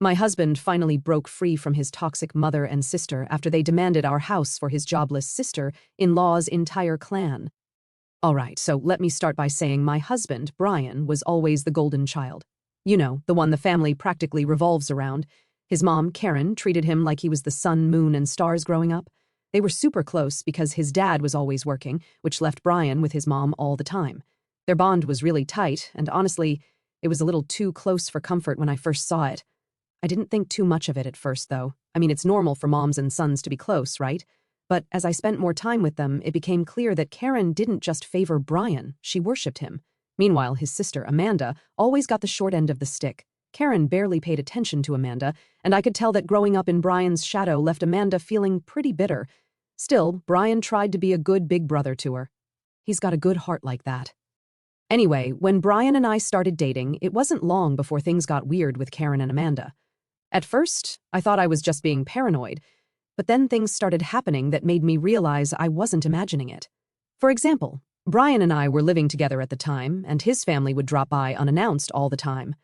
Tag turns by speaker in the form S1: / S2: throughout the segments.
S1: My husband finally broke free from his toxic mother and sister after they demanded our house for his jobless sister-in-law's entire clan. All right, so let me start by saying my husband, Brian, was always the golden child. You know, the one the family practically revolves around. His mom, Karen, treated him like he was the sun, moon, and stars growing up. They were super close because his dad was always working, which left Brian with his mom all the time. Their bond was really tight, and honestly, it was a little too close for comfort when I first saw it. I didn't think too much of it at first, though. I mean, it's normal for moms and sons to be close, right? But as I spent more time with them, it became clear that Karen didn't just favor Brian, she worshipped him. Meanwhile, his sister, Amanda, always got the short end of the stick. Karen barely paid attention to Amanda, and I could tell that growing up in Brian's shadow left Amanda feeling pretty bitter. Still, Brian tried to be a good big brother to her. He's got a good heart like that. Anyway, when Brian and I started dating, it wasn't long before things got weird with Karen and Amanda. At first, I thought I was just being paranoid, but then things started happening that made me realize I wasn't imagining it. For example, Brian and I were living together at the time, and his family would drop by unannounced all the time.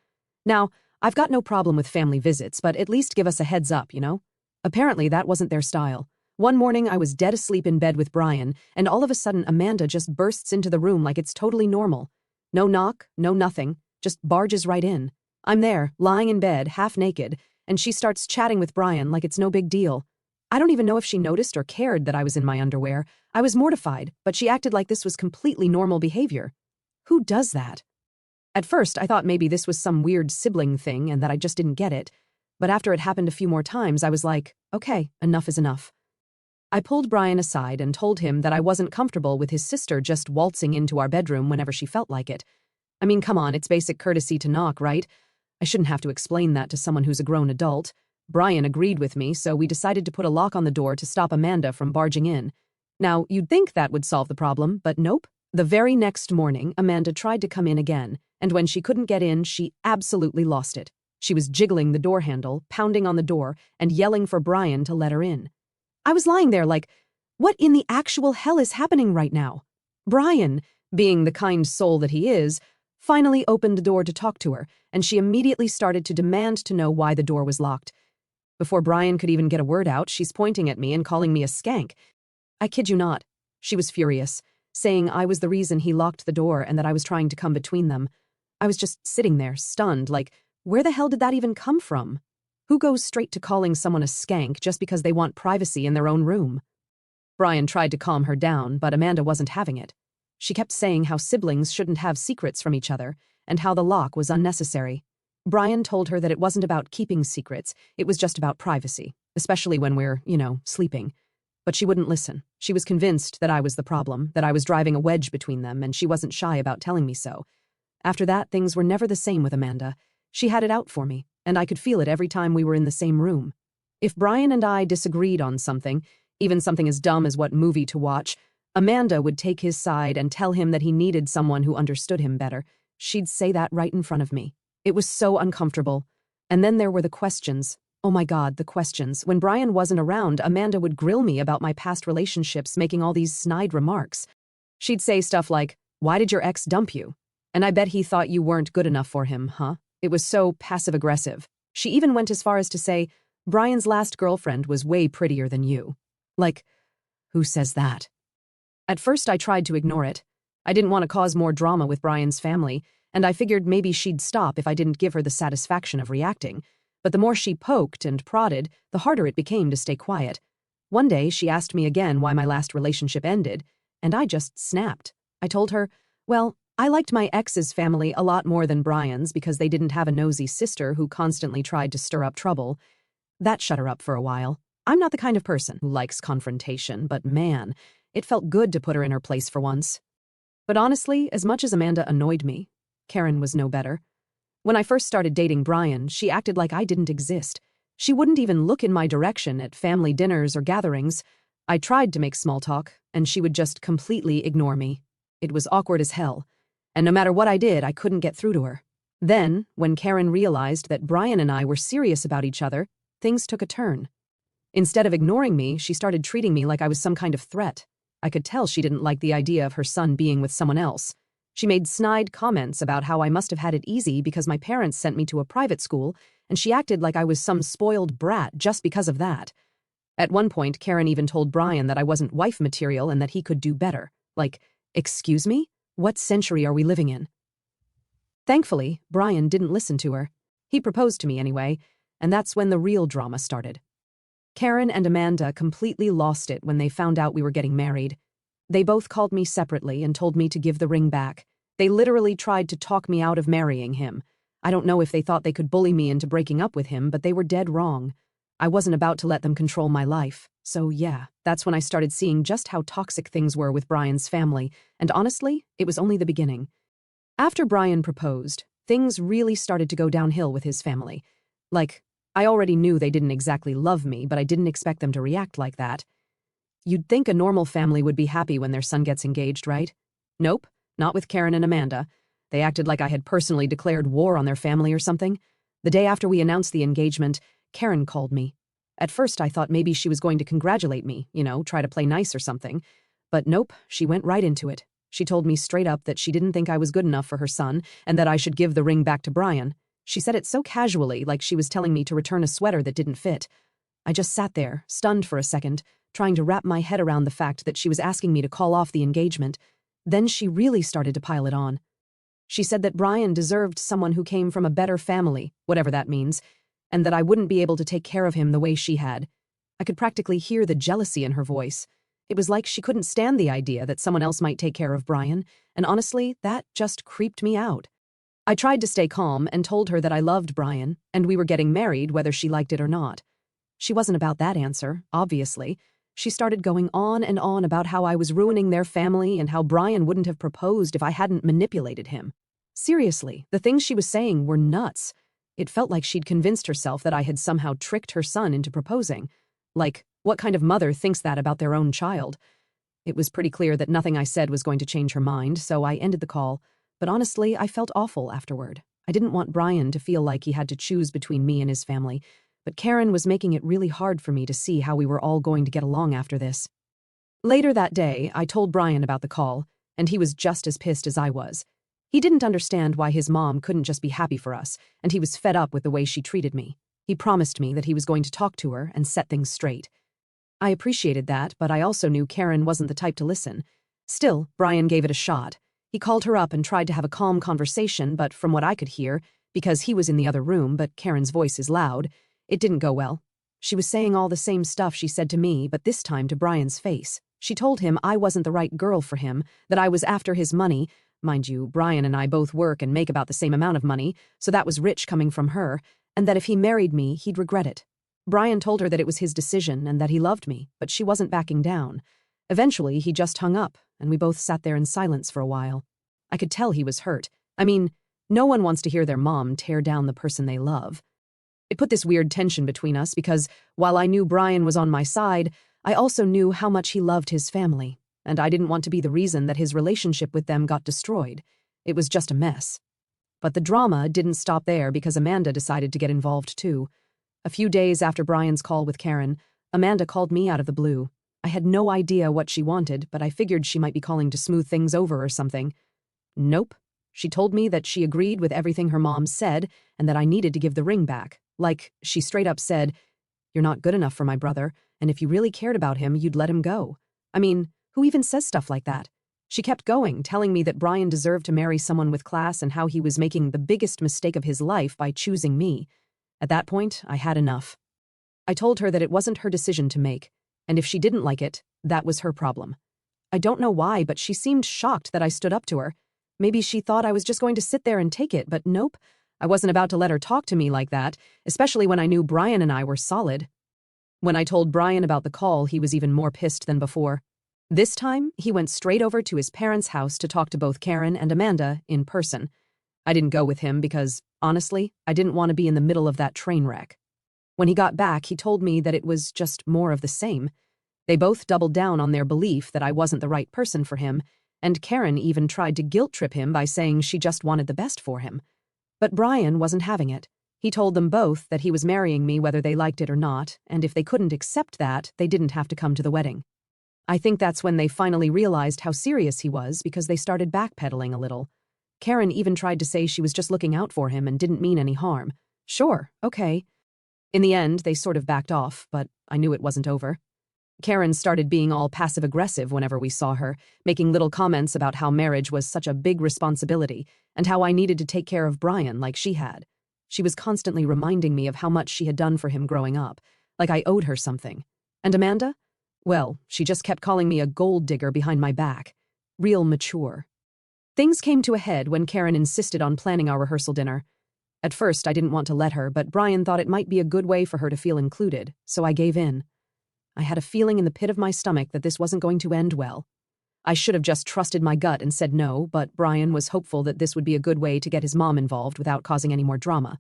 S1: Now, I've got no problem with family visits, but at least give us a heads up, you know? Apparently, that wasn't their style. One morning, I was dead asleep in bed with Brian, and all of a sudden, Amanda just bursts into the room like it's totally normal. No knock, no nothing, just barges right in. I'm there, lying in bed, half naked, and she starts chatting with Brian like it's no big deal. I don't even know if she noticed or cared that I was in my underwear. I was mortified, but she acted like this was completely normal behavior. Who does that? At first, I thought maybe this was some weird sibling thing and that I just didn't get it. But after it happened a few more times, I was like, okay, enough is enough. I pulled Brian aside and told him that I wasn't comfortable with his sister just waltzing into our bedroom whenever she felt like it. I mean, come on, it's basic courtesy to knock, right? I shouldn't have to explain that to someone who's a grown adult. Brian agreed with me, so we decided to put a lock on the door to stop Amanda from barging in. Now, you'd think that would solve the problem, but nope. The very next morning, Amanda tried to come in again, and when she couldn't get in, she absolutely lost it. She was jiggling the door handle, pounding on the door, and yelling for Brian to let her in. I was lying there like, what in the actual hell is happening right now? Brian, being the kind soul that he is, finally opened the door to talk to her, and she immediately started to demand to know why the door was locked. Before Brian could even get a word out, she's pointing at me and calling me a skank. I kid you not. She was furious, saying I was the reason he locked the door and that I was trying to come between them. I was just sitting there, stunned, like, where the hell did that even come from? Who goes straight to calling someone a skank just because they want privacy in their own room? Brian tried to calm her down, but Amanda wasn't having it. She kept saying how siblings shouldn't have secrets from each other and how the lock was unnecessary. Brian told her that it wasn't about keeping secrets, it was just about privacy, especially when we're, sleeping. But she wouldn't listen. She was convinced that I was the problem, that I was driving a wedge between them, and she wasn't shy about telling me so. After that, things were never the same with Amanda. She had it out for me, and I could feel it every time we were in the same room. If Brian and I disagreed on something, even something as dumb as what movie to watch, Amanda would take his side and tell him that he needed someone who understood him better. She'd say that right in front of me. It was so uncomfortable. And then there were the questions. Oh my God, the questions. When Brian wasn't around, Amanda would grill me about my past relationships, making all these snide remarks. She'd say stuff like, "Why did your ex dump you? And I bet he thought you weren't good enough for him, huh?" It was so passive-aggressive. She even went as far as to say, "Brian's last girlfriend was way prettier than you." Like, who says that? At first, I tried to ignore it. I didn't want to cause more drama with Brian's family, and I figured maybe she'd stop if I didn't give her the satisfaction of reacting. But the more she poked and prodded, the harder it became to stay quiet. One day, she asked me again why my last relationship ended, and I just snapped. I told her, well, I liked my ex's family a lot more than Brian's because they didn't have a nosy sister who constantly tried to stir up trouble. That shut her up for a while. I'm not the kind of person who likes confrontation, but man, it felt good to put her in her place for once. But honestly, as much as Amanda annoyed me, Karen was no better. When I first started dating Brian, she acted like I didn't exist. She wouldn't even look in my direction at family dinners or gatherings. I tried to make small talk, and she would just completely ignore me. It was awkward as hell, and no matter what I did, I couldn't get through to her. Then, when Karen realized that Brian and I were serious about each other, things took a turn. Instead of ignoring me, she started treating me like I was some kind of threat. I could tell she didn't like the idea of her son being with someone else. She made snide comments about how I must have had it easy because my parents sent me to a private school and she acted like I was some spoiled brat just because of that. At one point, Karen even told Brian that I wasn't wife material and that he could do better. Like, excuse me? What century are we living in? Thankfully, Brian didn't listen to her. He proposed to me anyway, and that's when the real drama started. Karen and Amanda completely lost it when they found out we were getting married. They both called me separately and told me to give the ring back. They literally tried to talk me out of marrying him. I don't know if they thought they could bully me into breaking up with him, but they were dead wrong. I wasn't about to let them control my life. So yeah, that's when I started seeing just how toxic things were with Brian's family, and honestly, it was only the beginning. After Brian proposed, things really started to go downhill with his family. Like, I already knew they didn't exactly love me, but I didn't expect them to react like that. You'd think a normal family would be happy when their son gets engaged, right? Nope, not with Karen and Amanda. They acted like I had personally declared war on their family or something. The day after we announced the engagement, Karen called me. At first I thought maybe she was going to congratulate me, try to play nice or something. But nope, she went right into it. She told me straight up that she didn't think I was good enough for her son and that I should give the ring back to Brian. She said it so casually, like she was telling me to return a sweater that didn't fit. I just sat there, stunned for a second, trying to wrap my head around the fact that she was asking me to call off the engagement. Then she really started to pile it on. She said that Brian deserved someone who came from a better family, whatever that means, and that I wouldn't be able to take care of him the way she had. I could practically hear the jealousy in her voice. It was like she couldn't stand the idea that someone else might take care of Brian, and honestly, that just creeped me out. I tried to stay calm and told her that I loved Brian, and we were getting married whether she liked it or not. She wasn't about that answer, obviously. She started going on and on about how I was ruining their family and how Brian wouldn't have proposed if I hadn't manipulated him. Seriously, the things she was saying were nuts. It felt like she'd convinced herself that I had somehow tricked her son into proposing. Like, what kind of mother thinks that about their own child? It was pretty clear that nothing I said was going to change her mind, so I ended the call. But honestly, I felt awful afterward. I didn't want Brian to feel like he had to choose between me and his family, but Karen was making it really hard for me to see how we were all going to get along after this. Later that day, I told Brian about the call, and he was just as pissed as I was. He didn't understand why his mom couldn't just be happy for us, and he was fed up with the way she treated me. He promised me that he was going to talk to her and set things straight. I appreciated that, but I also knew Karen wasn't the type to listen. Still, Brian gave it a shot. He called her up and tried to have a calm conversation, but from what I could hear, because he was in the other room but Karen's voice is loud, it didn't go well. She was saying all the same stuff she said to me, but this time to Brian's face. She told him I wasn't the right girl for him, that I was after his money. Mind you, Brian and I both work and make about the same amount of money, so that was rich coming from her, and that if he married me, he'd regret it. Brian told her that it was his decision and that he loved me, but she wasn't backing down. Eventually, he just hung up, and we both sat there in silence for a while. I could tell he was hurt. I mean, no one wants to hear their mom tear down the person they love. It put this weird tension between us because, while I knew Brian was on my side, I also knew how much he loved his family, and I didn't want to be the reason that his relationship with them got destroyed. It was just a mess. But the drama didn't stop there because Amanda decided to get involved too. A few days after Brian's call with Karen, Amanda called me out of the blue. I had no idea what she wanted, but I figured she might be calling to smooth things over or something. Nope. She told me that she agreed with everything her mom said and that I needed to give the ring back. Like, she straight up said, "You're not good enough for my brother, and if you really cared about him, you'd let him go." I mean, who even says stuff like that? She kept going, telling me that Brian deserved to marry someone with class and how he was making the biggest mistake of his life by choosing me. At that point, I had enough. I told her that it wasn't her decision to make, and if she didn't like it, that was her problem. I don't know why, but she seemed shocked that I stood up to her. Maybe she thought I was just going to sit there and take it, but nope. I wasn't about to let her talk to me like that, especially when I knew Brian and I were solid. When I told Brian about the call, he was even more pissed than before. This time, he went straight over to his parents' house to talk to both Karen and Amanda in person. I didn't go with him because, honestly, I didn't want to be in the middle of that train wreck. When he got back, he told me that it was just more of the same. They both doubled down on their belief that I wasn't the right person for him, and Karen even tried to guilt-trip him by saying she just wanted the best for him. But Brian wasn't having it. He told them both that he was marrying me whether they liked it or not, and if they couldn't accept that, they didn't have to come to the wedding. I think that's when they finally realized how serious he was because they started backpedaling a little. Karen even tried to say she was just looking out for him and didn't mean any harm. Sure, okay. In the end, they sort of backed off, but I knew it wasn't over. Karen started being all passive-aggressive whenever we saw her, making little comments about how marriage was such a big responsibility and how I needed to take care of Brian like she had. She was constantly reminding me of how much she had done for him growing up, like I owed her something. And Amanda? Well, she just kept calling me a gold digger behind my back. Real mature. Things came to a head when Karen insisted on planning our rehearsal dinner. At first, I didn't want to let her, but Brian thought it might be a good way for her to feel included, so I gave in. I had a feeling in the pit of my stomach that this wasn't going to end well. I should have just trusted my gut and said no, but Brian was hopeful that this would be a good way to get his mom involved without causing any more drama.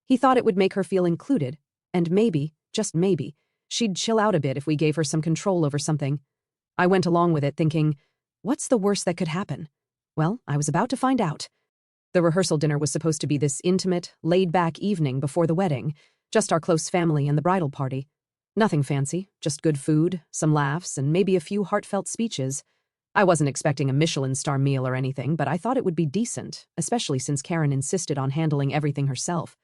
S1: He thought it would make her feel included, and maybe, just maybe, she'd chill out a bit if we gave her some control over something. I went along with it thinking, what's the worst that could happen? Well, I was about to find out. The rehearsal dinner was supposed to be this intimate, laid-back evening before the wedding, just our close family and the bridal party. Nothing fancy, just good food, some laughs, and maybe a few heartfelt speeches. I wasn't expecting a Michelin star meal or anything, but I thought it would be decent, especially since Karen insisted on handling everything herself.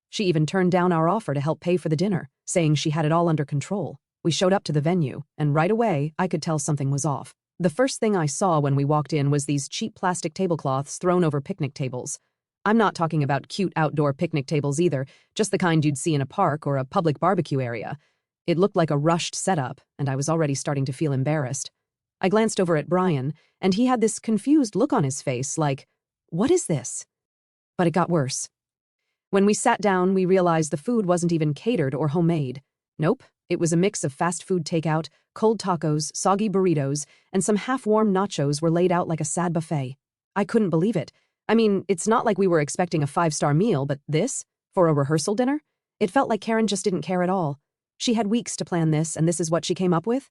S1: She even turned down our offer to help pay for the dinner, saying she had it all under control. We showed up to the venue, and right away, I could tell something was off. The first thing I saw when we walked in was these cheap plastic tablecloths thrown over picnic tables. I'm not talking about cute outdoor picnic tables either, just the kind you'd see in a park or a public barbecue area. It looked like a rushed setup, and I was already starting to feel embarrassed. I glanced over at Brian, and he had this confused look on his face, like, what is this? But it got worse. When we sat down, we realized the food wasn't even catered or homemade. Nope, it was a mix of fast food takeout, cold tacos, soggy burritos, and some half-warm nachos were laid out like a sad buffet. I couldn't believe it. I mean, it's not like we were expecting a 5-star meal, but this? For a rehearsal dinner? It felt like Karen just didn't care at all. She had weeks to plan this, and this is what she came up with?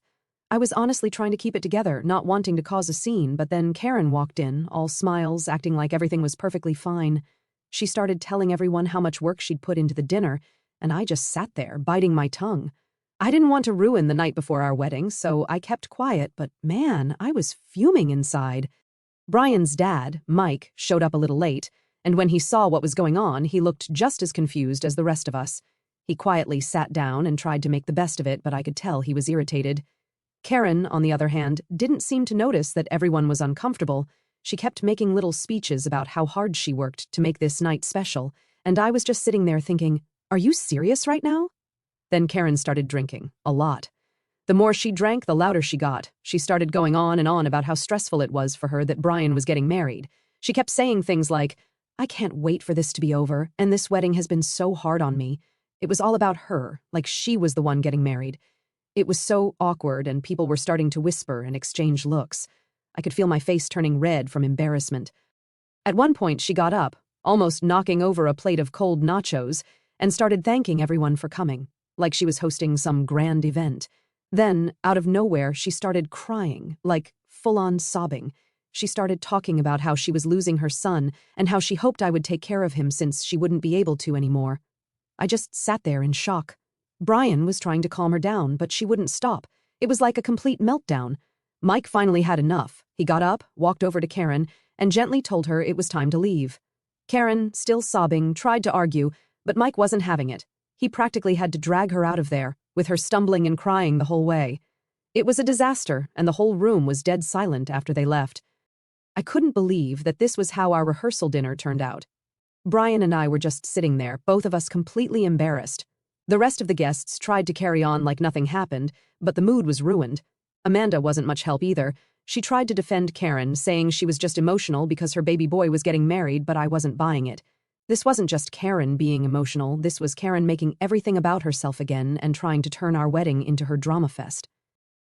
S1: I was honestly trying to keep it together, not wanting to cause a scene, but then Karen walked in, all smiles, acting like everything was perfectly fine. She started telling everyone how much work she'd put into the dinner, and I just sat there, biting my tongue. I didn't want to ruin the night before our wedding, so I kept quiet, but man, I was fuming inside. Brian's dad, Mike, showed up a little late, and when he saw what was going on, he looked just as confused as the rest of us. He quietly sat down and tried to make the best of it, but I could tell he was irritated. Karen, on the other hand, didn't seem to notice that everyone was uncomfortable. She kept making little speeches about how hard she worked to make this night special, and I was just sitting there thinking, are you serious right now? Then Karen started drinking, a lot. The more she drank, the louder she got. She started going on and on about how stressful it was for her that Brian was getting married. She kept saying things like, I can't wait for this to be over, and this wedding has been so hard on me. It was all about her, like she was the one getting married. It was so awkward, and people were starting to whisper and exchange looks. I could feel my face turning red from embarrassment. At one point, she got up, almost knocking over a plate of cold nachos, and started thanking everyone for coming, like she was hosting some grand event. Then, out of nowhere, she started crying, like full-on sobbing. She started talking about how she was losing her son and how she hoped I would take care of him since she wouldn't be able to anymore. I just sat there in shock. Brian was trying to calm her down, but she wouldn't stop. It was like a complete meltdown. Mike finally had enough. He got up, walked over to Karen, and gently told her it was time to leave. Karen, still sobbing, tried to argue, but Mike wasn't having it. He practically had to drag her out of there, with her stumbling and crying the whole way. It was a disaster, and the whole room was dead silent after they left. I couldn't believe that this was how our rehearsal dinner turned out. Brian and I were just sitting there, both of us completely embarrassed. The rest of the guests tried to carry on like nothing happened, but the mood was ruined. Amanda wasn't much help either. She tried to defend Karen, saying she was just emotional because her baby boy was getting married, but I wasn't buying it. This wasn't just Karen being emotional, this was Karen making everything about herself again and trying to turn our wedding into her drama fest.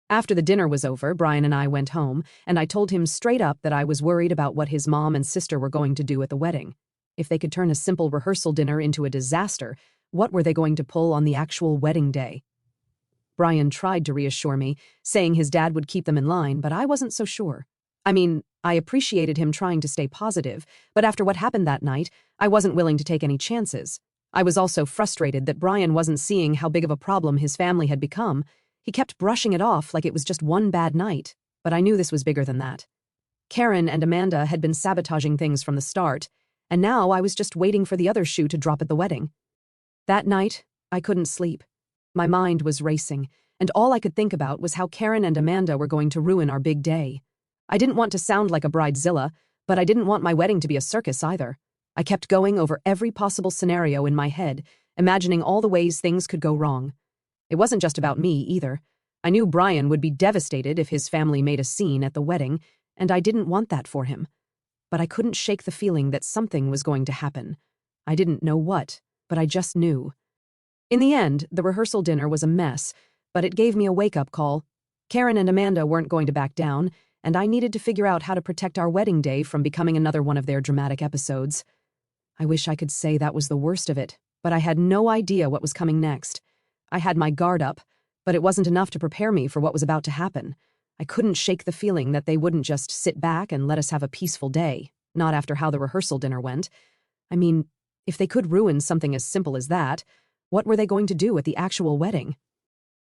S1: After the dinner was over, Brian and I went home, and I told him straight up that I was worried about what his mom and sister were going to do at the wedding. If they could turn a simple rehearsal dinner into a disaster, what were they going to pull on the actual wedding day? Brian tried to reassure me, saying his dad would keep them in line, but I wasn't so sure. I mean, I appreciated him trying to stay positive, but after what happened that night, I wasn't willing to take any chances. I was also frustrated that Brian wasn't seeing how big of a problem his family had become. He kept brushing it off like it was just one bad night, but I knew this was bigger than that. Karen and Amanda had been sabotaging things from the start, and now I was just waiting for the other shoe to drop at the wedding. That night, I couldn't sleep. My mind was racing, and all I could think about was how Karen and Amanda were going to ruin our big day. I didn't want to sound like a bridezilla, but I didn't want my wedding to be a circus either. I kept going over every possible scenario in my head, imagining all the ways things could go wrong. It wasn't just about me, either. I knew Brian would be devastated if his family made a scene at the wedding, and I didn't want that for him. But I couldn't shake the feeling that something was going to happen. I didn't know what, but I just knew. In the end, the rehearsal dinner was a mess, but it gave me a wake-up call. Karen and Amanda weren't going to back down, and I needed to figure out how to protect our wedding day from becoming another one of their dramatic episodes. I wish I could say that was the worst of it, but I had no idea what was coming next. I had my guard up, but it wasn't enough to prepare me for what was about to happen. I couldn't shake the feeling that they wouldn't just sit back and let us have a peaceful day, not after how the rehearsal dinner went. I mean, if they could ruin something as simple as that, what were they going to do at the actual wedding?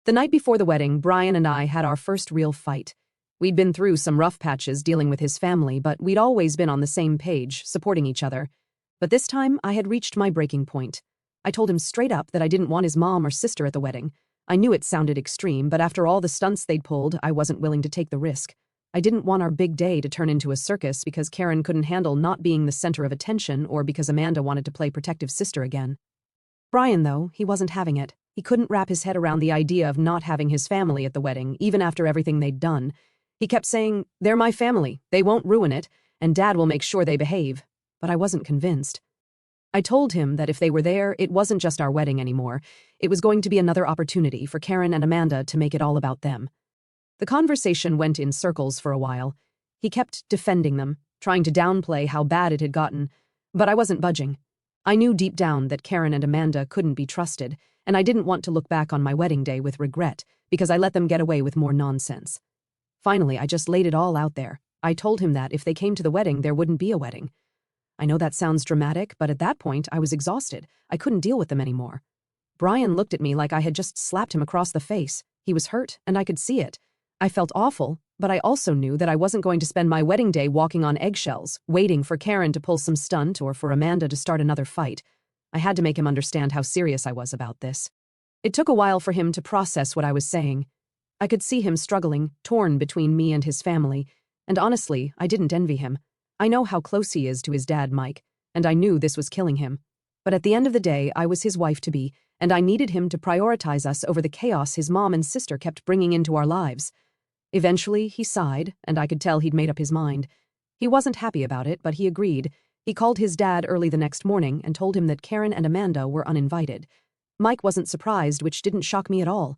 S1: The night before the wedding, Brian and I had our first real fight. We'd been through some rough patches dealing with his family, but we'd always been on the same page, supporting each other. But this time, I had reached my breaking point. I told him straight up that I didn't want his mom or sister at the wedding. I knew it sounded extreme, but after all the stunts they'd pulled, I wasn't willing to take the risk. I didn't want our big day to turn into a circus because Karen couldn't handle not being the center of attention or because Amanda wanted to play protective sister again. Brian, though, he wasn't having it. He couldn't wrap his head around the idea of not having his family at the wedding, even after everything they'd done. He kept saying, "They're my family, they won't ruin it, and Dad will make sure they behave." But I wasn't convinced. I told him that if they were there, it wasn't just our wedding anymore. It was going to be another opportunity for Karen and Amanda to make it all about them. The conversation went in circles for a while. He kept defending them, trying to downplay how bad it had gotten, but I wasn't budging. I knew deep down that Karen and Amanda couldn't be trusted, and I didn't want to look back on my wedding day with regret because I let them get away with more nonsense. Finally, I just laid it all out there. I told him that if they came to the wedding, there wouldn't be a wedding. I know that sounds dramatic, but at that point, I was exhausted. I couldn't deal with them anymore. Brian looked at me like I had just slapped him across the face. He was hurt, and I could see it. I felt awful, but I also knew that I wasn't going to spend my wedding day walking on eggshells, waiting for Karen to pull some stunt or for Amanda to start another fight. I had to make him understand how serious I was about this. It took a while for him to process what I was saying. I could see him struggling, torn between me and his family, and honestly, I didn't envy him. I know how close he is to his dad, Mike, and I knew this was killing him. But at the end of the day, I was his wife-to-be, and I needed him to prioritize us over the chaos his mom and sister kept bringing into our lives. Eventually, he sighed, and I could tell he'd made up his mind. He wasn't happy about it, but he agreed. He called his dad early the next morning and told him that Karen and Amanda were uninvited. Mike wasn't surprised, which didn't shock me at all.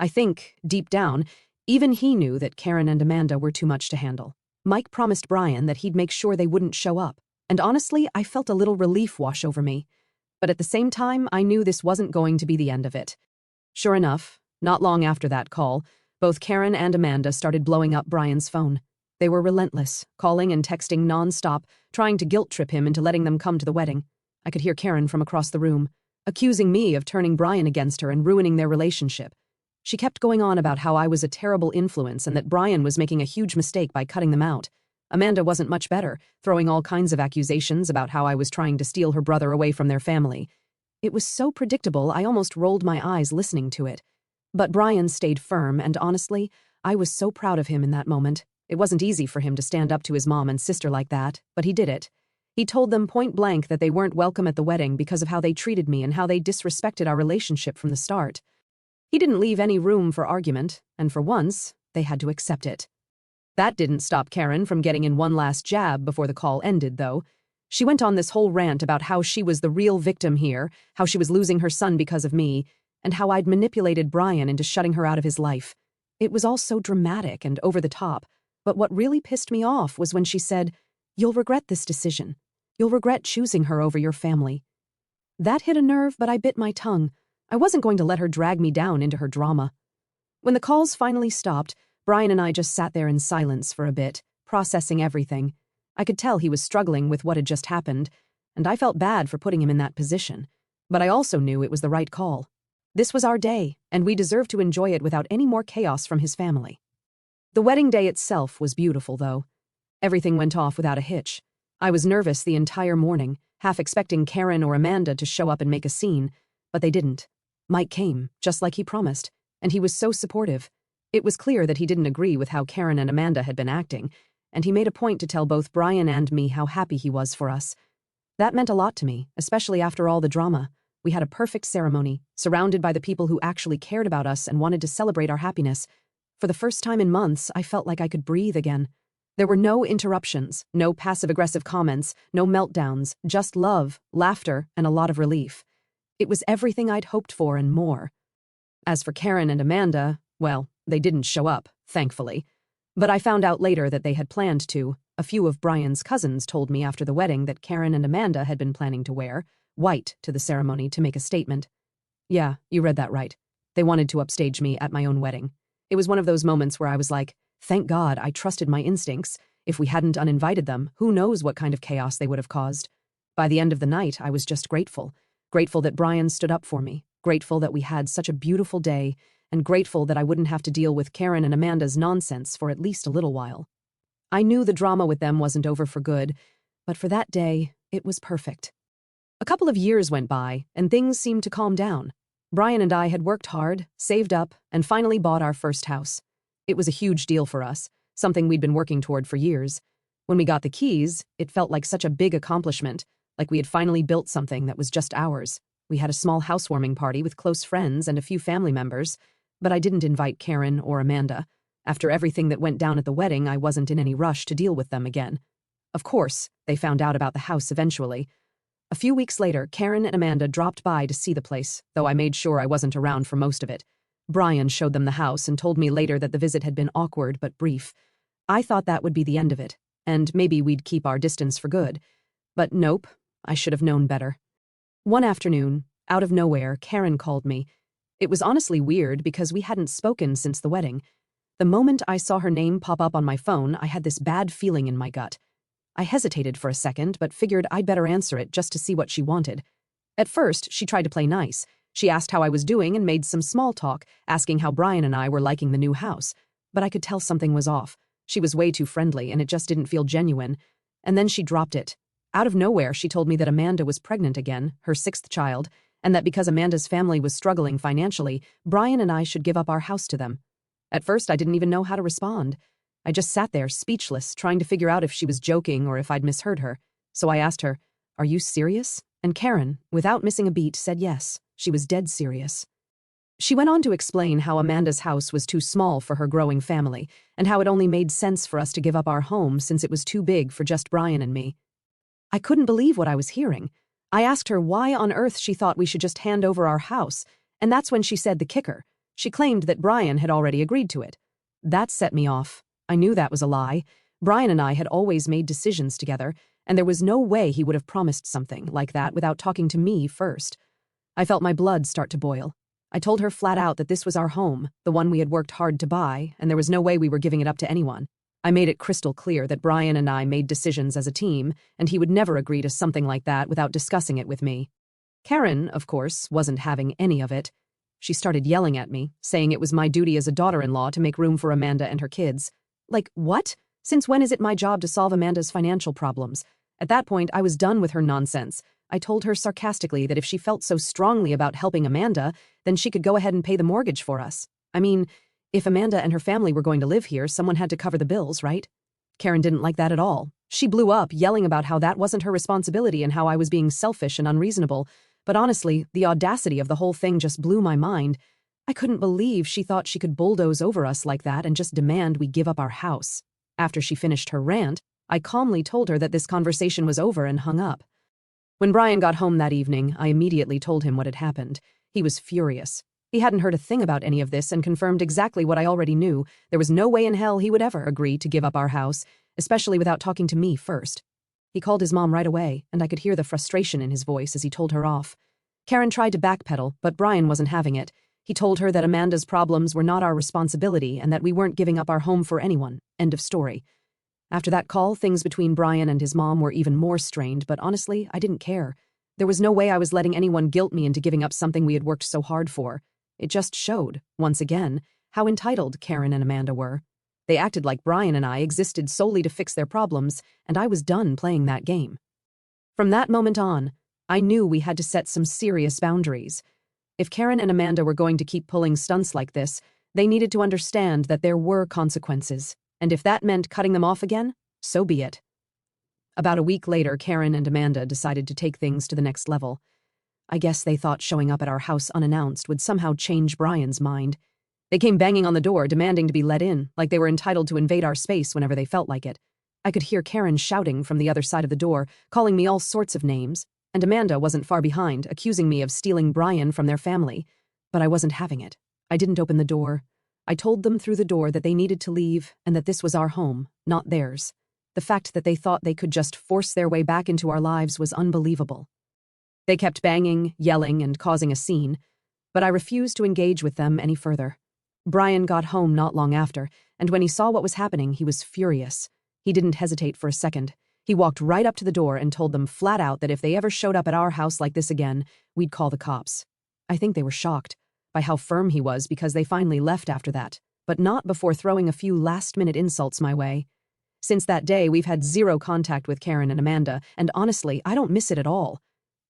S1: I think, deep down, even he knew that Karen and Amanda were too much to handle. Mike promised Brian that he'd make sure they wouldn't show up, and honestly, I felt a little relief wash over me. But at the same time, I knew this wasn't going to be the end of it. Sure enough, not long after that call, both Karen and Amanda started blowing up Brian's phone. They were relentless, calling and texting non-stop, trying to guilt-trip him into letting them come to the wedding. I could hear Karen from across the room, accusing me of turning Brian against her and ruining their relationship. She kept going on about how I was a terrible influence and that Brian was making a huge mistake by cutting them out. Amanda wasn't much better, throwing all kinds of accusations about how I was trying to steal her brother away from their family. It was so predictable I almost rolled my eyes listening to it. But Brian stayed firm, and honestly, I was so proud of him in that moment. It wasn't easy for him to stand up to his mom and sister like that, but he did it. He told them point blank that they weren't welcome at the wedding because of how they treated me and how they disrespected our relationship from the start. He didn't leave any room for argument, and for once, they had to accept it. That didn't stop Karen from getting in one last jab before the call ended, though. She went on this whole rant about how she was the real victim here, how she was losing her son because of me, and how I'd manipulated Brian into shutting her out of his life. It was all so dramatic and over the top, but what really pissed me off was when she said, "You'll regret this decision. You'll regret choosing her over your family." That hit a nerve, but I bit my tongue. I wasn't going to let her drag me down into her drama. When the calls finally stopped, Brian and I just sat there in silence for a bit, processing everything. I could tell he was struggling with what had just happened, and I felt bad for putting him in that position. But I also knew it was the right call. This was our day, and we deserved to enjoy it without any more chaos from his family. The wedding day itself was beautiful, though. Everything went off without a hitch. I was nervous the entire morning, half expecting Karen or Amanda to show up and make a scene, But they didn't. Mike came, just like he promised, and he was so supportive. It was clear that he didn't agree with how Karen and Amanda had been acting, and he made a point to tell both Brian and me how happy he was for us. That meant a lot to me, especially after all the drama. We had a perfect ceremony, surrounded by the people who actually cared about us and wanted to celebrate our happiness. For the first time in months, I felt like I could breathe again. There were no interruptions, no passive-aggressive comments, no meltdowns, just love, laughter, and a lot of relief. It was everything I'd hoped for and more. As for Karen and Amanda, well, they didn't show up, thankfully. But I found out later that they had planned to. A few of Brian's cousins told me after the wedding that Karen and Amanda had been planning to wear white to the ceremony to make a statement. Yeah, you read that right. They wanted to upstage me at my own wedding. It was one of those moments where I was like, thank God I trusted my instincts. If we hadn't uninvited them, who knows what kind of chaos they would have caused. By the end of the night, I was just grateful. Grateful that Brian stood up for me. Grateful that we had such a beautiful day. And grateful that I wouldn't have to deal with Karen and Amanda's nonsense for at least a little while. I knew the drama with them wasn't over for good, but for that day, it was perfect. A couple of years went by, and things seemed to calm down. Brian and I had worked hard, saved up, and finally bought our first house. It was a huge deal for us, something we'd been working toward for years. When we got the keys, it felt like such a big accomplishment, like we had finally built something that was just ours. We had a small housewarming party with close friends and a few family members, but I didn't invite Karen or Amanda. After everything that went down at the wedding, I wasn't in any rush to deal with them again. Of course, they found out about the house eventually. A few weeks later, Karen and Amanda dropped by to see the place, though I made sure I wasn't around for most of it. Brian showed them the house and told me later that the visit had been awkward but brief. I thought that would be the end of it, and maybe we'd keep our distance for good. But nope, I should have known better. One afternoon, out of nowhere, Karen called me. It was honestly weird because we hadn't spoken since the wedding. The moment I saw her name pop up on my phone, I had this bad feeling in my gut. I hesitated for a second, but figured I'd better answer it just to see what she wanted. At first, she tried to play nice. She asked how I was doing and made some small talk, asking how Brian and I were liking the new house. But I could tell something was off. She was way too friendly, and it just didn't feel genuine. And then she dropped it. Out of nowhere, she told me that Amanda was pregnant again, her 6th child, and that because Amanda's family was struggling financially, Brian and I should give up our house to them. At first, I didn't even know how to respond. I just sat there, speechless, trying to figure out if she was joking or if I'd misheard her. So I asked her, "Are you serious?" And Karen, without missing a beat, said yes. She was dead serious. She went on to explain how Amanda's house was too small for her growing family, and how it only made sense for us to give up our home since it was too big for just Brian and me. I couldn't believe what I was hearing. I asked her why on earth she thought we should just hand over our house, and that's when she said the kicker. She claimed that Brian had already agreed to it. That set me off. I knew that was a lie. Brian and I had always made decisions together, and there was no way he would have promised something like that without talking to me first. I felt my blood start to boil. I told her flat out that this was our home, the one we had worked hard to buy, and there was no way we were giving it up to anyone. I made it crystal clear that Brian and I made decisions as a team, and he would never agree to something like that without discussing it with me. Karen, of course, wasn't having any of it. She started yelling at me, saying it was my duty as a daughter-in-law to make room for Amanda and her kids. Like, what? Since when is it my job to solve Amanda's financial problems? At that point, I was done with her nonsense. I told her sarcastically that if she felt so strongly about helping Amanda, then she could go ahead and pay the mortgage for us. I mean, if Amanda and her family were going to live here, someone had to cover the bills, right? Karen didn't like that at all. She blew up, yelling about how that wasn't her responsibility and how I was being selfish and unreasonable. But honestly, the audacity of the whole thing just blew my mind. I couldn't believe she thought she could bulldoze over us like that and just demand we give up our house. After she finished her rant, I calmly told her that this conversation was over and hung up. When Brian got home that evening, I immediately told him what had happened. He was furious. He hadn't heard a thing about any of this and confirmed exactly what I already knew. There was no way in hell he would ever agree to give up our house, especially without talking to me first. He called his mom right away, and I could hear the frustration in his voice as he told her off. Karen tried to backpedal, but Brian wasn't having it. He told her that Amanda's problems were not our responsibility and that we weren't giving up our home for anyone. End of story. After that call, things between Brian and his mom were even more strained, but honestly, I didn't care. There was no way I was letting anyone guilt me into giving up something we had worked so hard for. It just showed, once again, how entitled Karen and Amanda were. They acted like Brian and I existed solely to fix their problems, and I was done playing that game. From that moment on, I knew we had to set some serious boundaries. If Karen and Amanda were going to keep pulling stunts like this, they needed to understand that there were consequences, and if that meant cutting them off again, so be it. About a week later, Karen and Amanda decided to take things to the next level. I guess they thought showing up at our house unannounced would somehow change Brian's mind. They came banging on the door, demanding to be let in, like they were entitled to invade our space whenever they felt like it. I could hear Karen shouting from the other side of the door, calling me all sorts of names, and Amanda wasn't far behind, accusing me of stealing Brian from their family. But I wasn't having it. I didn't open the door. I told them through the door that they needed to leave and that this was our home, not theirs. The fact that they thought they could just force their way back into our lives was unbelievable. They kept banging, yelling, and causing a scene, but I refused to engage with them any further. Brian got home not long after, and when he saw what was happening, he was furious. He didn't hesitate for a second. He walked right up to the door and told them flat out that if they ever showed up at our house like this again, we'd call the cops. I think they were shocked by how firm he was because they finally left after that, but not before throwing a few last-minute insults my way. Since that day, we've had zero contact with Karen and Amanda, and honestly, I don't miss it at all.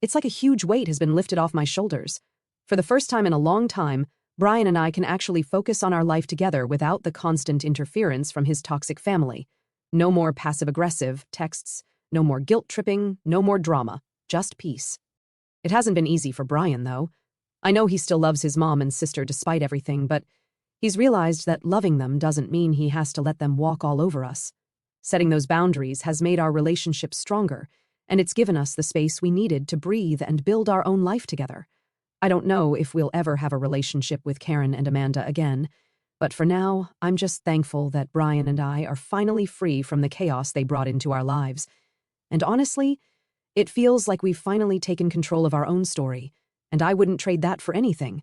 S1: It's like a huge weight has been lifted off my shoulders. For the first time in a long time, Brian and I can actually focus on our life together without the constant interference from his toxic family. No more passive-aggressive texts, no more guilt-tripping, no more drama, just peace. It hasn't been easy for Brian, though. I know he still loves his mom and sister despite everything, but he's realized that loving them doesn't mean he has to let them walk all over us. Setting those boundaries has made our relationship stronger, and it's given us the space we needed to breathe and build our own life together. I don't know if we'll ever have a relationship with Karen and Amanda again, but for now, I'm just thankful that Brian and I are finally free from the chaos they brought into our lives. And honestly, it feels like we've finally taken control of our own story, and I wouldn't trade that for anything.